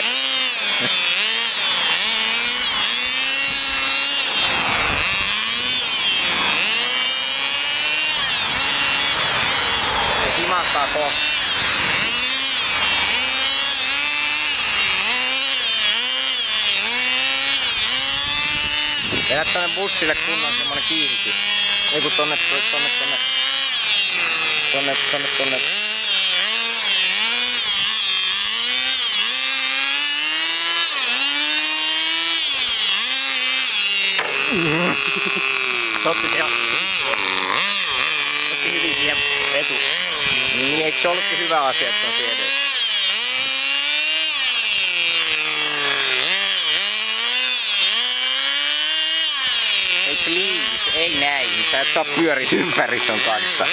sille. Se himakkaa kohta. Vedä tonne bussille kunnon semmonen kiihdytys. Ei kun tonne. Otti hyvin siihen vetu. Niin, eikö se ollutkin hyvä asia, että on siellä? Ei please, ei näin. Sä et saa pyöriä ympäri ton kanssa.